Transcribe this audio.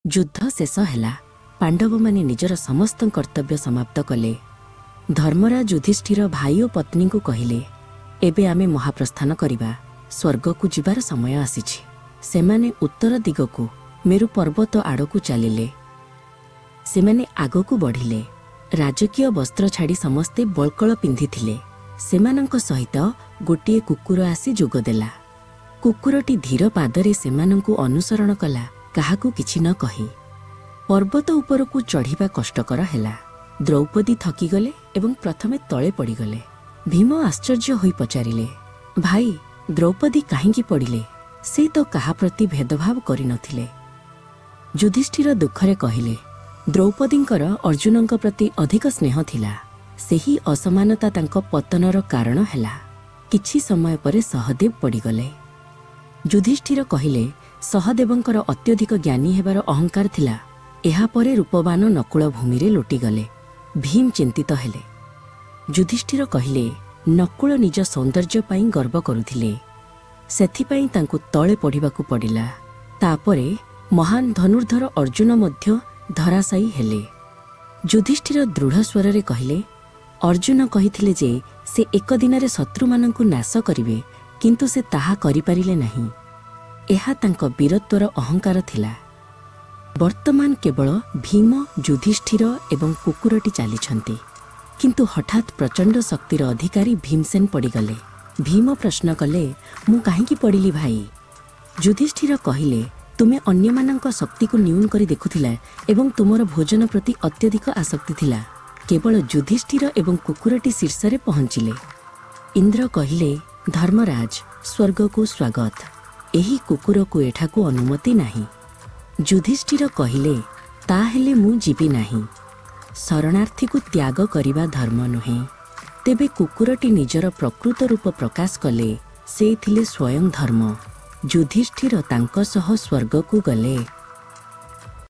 युद्ध शेष है। पांडव माने निजर समस्त कर्तव्य समाप्त कले। धर्मराज युधिष्ठिर भाई और पत्नी को कहिले, एबे आमे महाप्रस्थान करिबा, स्वर्ग को जिबार समय आसीछि। सेमाने उत्तर दिगकू मेरु पर्वत आड़कू चलिले। सेमाने आगकू बढ़िले। राजकीय वस्त्र छाड़ी समस्ते बळकळ पिंधिथिले। सेमानंक सहित गोटिए कुकुर आसी जोगदेला। कुकुरटी धीर पादरे सेमानंकू अनुसरण कला, काहाकू किछि न कहि। पर्वत उपरकू चढ़िबा कष्टकर हेला। द्रौपदी थकीगले एवं प्रथमे तळे पड़ीगले। भीम आश्चर्य होई पचारिले, भाई द्रौपदी काहींकी पड़िले? से तो काहा प्रति भेदभाव करि नथिले। युधिष्ठिर दुखरे कहिले, द्रौपदींकर अर्जुनंक प्रति अधिक स्नेह थिला। सेही असमानता तांक पतनर कारण हेला। किछि समय परे सहदेव पड़ीगले। युधिष्ठिर कहिले, सहदेवंकर अत्यधिक ज्ञानी हेबार अहंकार थिला। एहा परे रूपवान नकुल भूमि रे लोटिगले। भीम चिंतित हेले। युधिष्ठिर कहिले, नकुल निज सौंदर्य पाई गर्व करुथिले, सेथिपाई तांकु तळे पढ़िबाकू पड़िला। तापरे महान धनुर्धर अर्जुन मध्य धराशायी हेले। युधिष्ठिर दृढ़ स्वर रे कहिले, अर्जुन कहिथिले जे से एक दिन रे शत्रु मानंकु नाश करिवे, किंतु से ताहा करि पारिले नाही। एहा तांक वीरत्वर अहंकार थिला। वर्तमान केवल भीम, युधिष्ठिर एवं कुकुरटी चलीछंती, किंतु हठात प्रचंड शक्तिर अधिकारी भीमसेन पड़ीगले। भीम प्रश्न कले, मु काहींकी पड़िली भाई? युधिष्ठिर कहिले, तुमे अन्यमानंक शक्ति को न्यून करी देखुथिला एवं तुमर भोजन प्रति अत्यधिक आसक्ति थिला। केवल युधिष्ठिर एवं कुकुरटी शीर्ष रे पहुंचिले। इंद्र कहिले, धर्मराज स्वर्ग को स्वागत। एही कुकुर को एठाकू अनुमति नाही। युधिष्ठिर कहिले, ताहेले मु जीवी नाही। शरणार्थी को त्याग करिबा धर्म नुहे। तेबे कुकुरटी निजर प्रकृत रूप प्रकाश कले, से थिले स्वयं धर्म। युधिष्ठिर तांक सह स्वर्ग को गले।